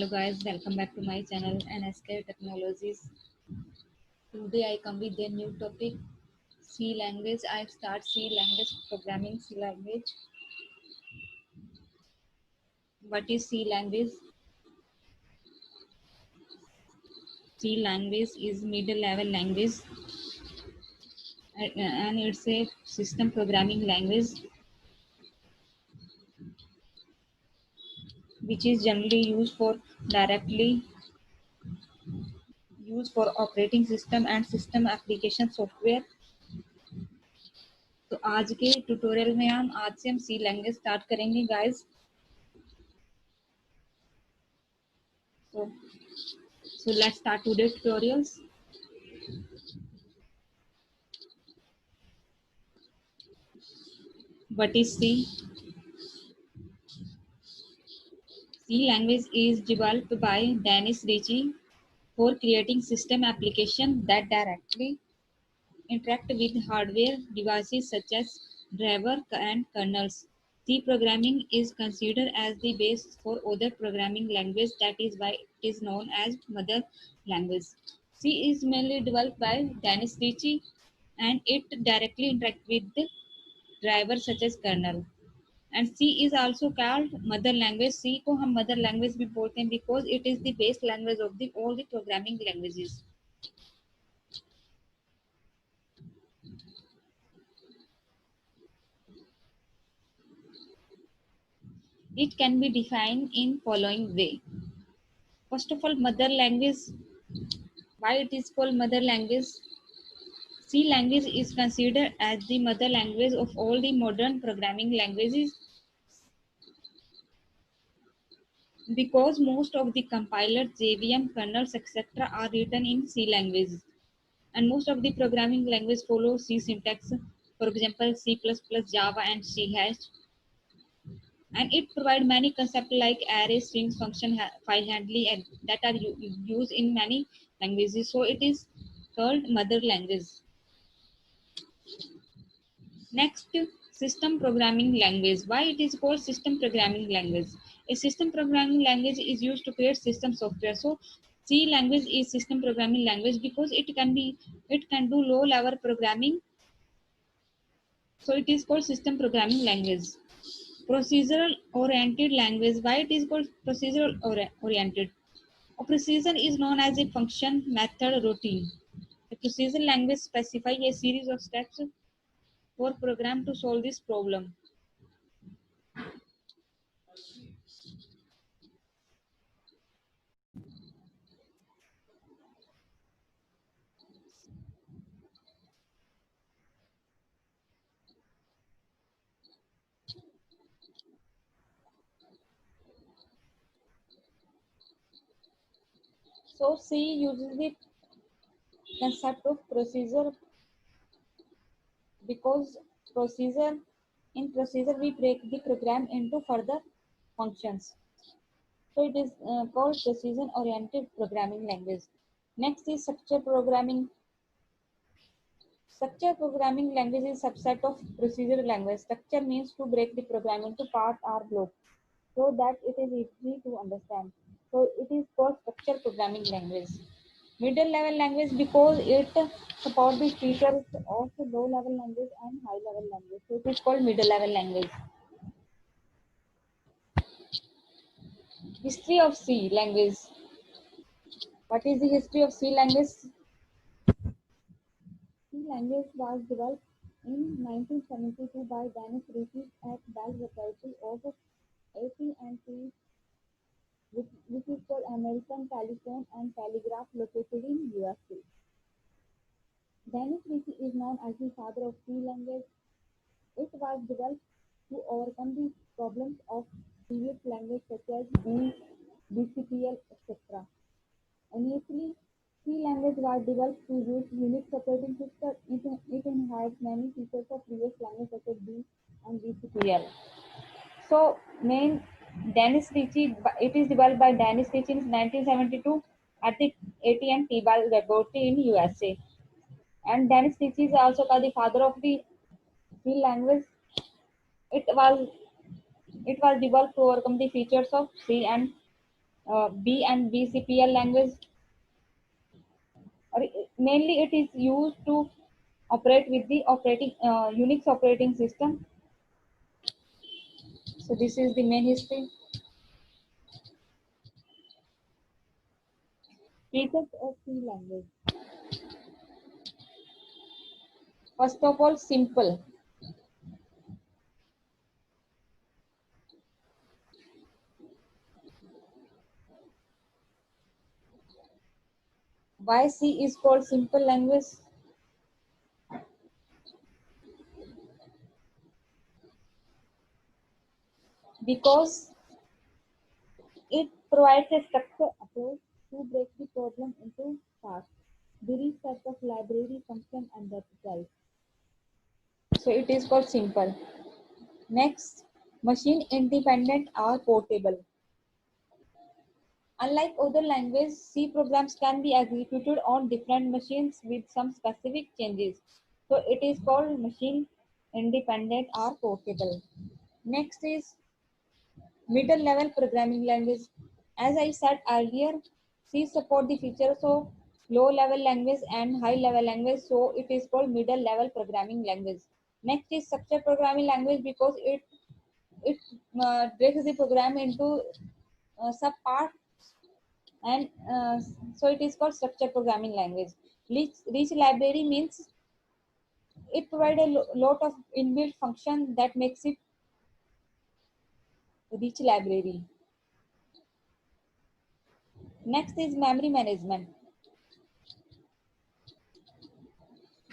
Hello guys, welcome back to my channel NSK Technologies. Today I come with a new topic, C language. I start C language programming. C language. What is C language? C language is middle level language and it's a system programming language which is generally directly used for operating system and system application software. तो आज के tutorial में आज से हम सी language start करेंगे guys. So let's start today's tutorials. What is C? C language is developed by Dennis Ritchie for creating system applications that directly interact with hardware devices such as driver and kernels. C programming is considered as the base for other programming language. That is why it is known as mother language. C is mainly developed by Dennis Ritchie and it directly interacts with the drivers such as kernel. And C is also called mother language. C को हम mother language भी बोलते हैं because it is the base language of all the programming languages. It can be defined in following way. First of all, mother language. Why it is called mother language? C language is considered as the mother language of all the modern programming languages because most of the compilers, JVM, kernels, etc. are written in C language. And most of the programming language follow C syntax. For example, C++, Java, and C#. And it provides many concepts like array, strings, function, file handling that are used in many languages. So it is called mother language. Next, system programming language. Why it is called system programming language? A system programming language is used to create system software. So C language is system programming language because it can do low level programming. So it is called system programming language. Procedural oriented language. Why it is called procedural oriented? A procedure is known as a function, method, routine. A procedural language specifies a series of steps for program to solve this problem. So C uses the concept of procedure because in procedure we break the program into further functions. So it is called precision oriented programming language. Next is structure programming. Structure programming language is a subset of procedure language. Structure means to break the program into part or block so that it is easy to understand. So it is called structure programming language. Middle level language because it supports the features of low level language and high level language. So it is called middle level language. History of C language. What is the history of C language? C language was developed in 1972 by Dennis Ritchie at Bell Laboratory of AT&T, which is called American Telephone and Telegraph, located in USA. Dennis Ritchie is known as the father of C language. It was developed to overcome the problems of previous languages such as B, BCPL, etc. Initially, C language was developed to use Unix operating system. It inherits many features of previous languages such as B and BCPL. So, Dennis Ritchie, it is developed by Dennis Ritchie in 1972 at the AT&T Bell Laboratory in USA. And Dennis Ritchie is also called the father of the C language. It was developed to overcome the features of C and B and BCPL language. Or mainly it is used to operate with the Unix operating system. So this is the main history. Features of C language. First of all, simple. Why C is called simple language? Because it provides a structured approach to break the problem into parts. There is type of library, function, and replicas. So it is called simple. Next, machine independent or portable. Unlike other languages, C programs can be executed on different machines with some specific changes. So it is called machine independent or portable. Next is middle level programming language. As I said earlier, C support the features of low level language and high level language. So it is called middle level programming language. Next is structured programming language because it breaks the program into subparts, and so it is called structured programming language. Rich library means it provides a lot of inbuilt function that makes it rich library. Next is memory management.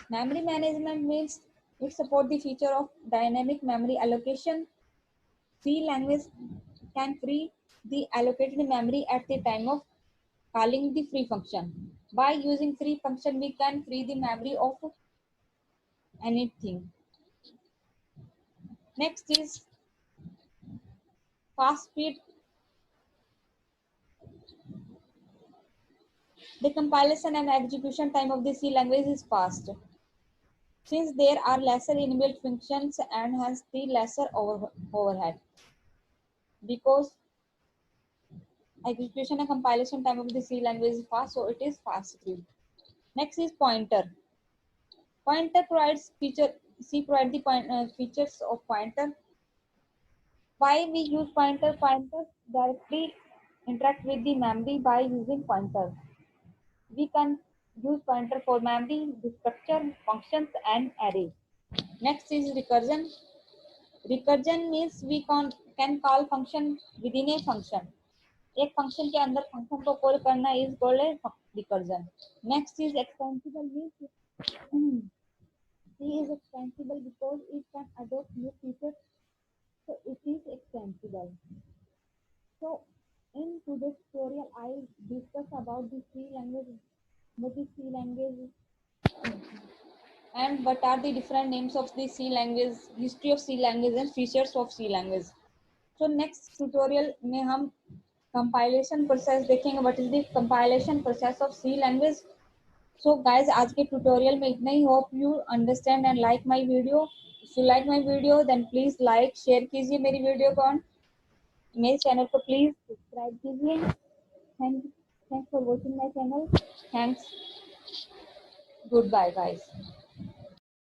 Memory management means it supports the feature of dynamic memory allocation. C language can free the allocated memory at the time of calling the free function. By using free function, we can free the memory of anything. Next is fast speed. The compilation and execution time of the C language is fast, since there are lesser inbuilt functions and hence the lesser overhead. Because execution and compilation time of the C language is fast, so it is fast speed. Next is pointer. Pointer provides C provides the features of pointer. Why we use pointer? Pointers directly interact with the memory by using pointer. We can use pointer for memory, the structure, functions, and array. Next is recursion. Recursion means we can call function within a function. एक function के अंदर function को call करना is called a recursion. Next is extensible means C is extensible because it can adopt new features, so it is extensible. So in today's tutorial, I discuss about the C language, what is C language, and what are the different names of the C language, history of C language, and features of C language. So next tutorial में हम compilation process देखेंगे. What is the compilation process of C language? So guys, आज के tutorial में इतना ही. Hope you understand and like my video. If you like my video, then please like, share कीजिए मेरी video को, मेरे channel को please subscribe कीजिए. Thanks for watching my channel. Thanks. Goodbye guys.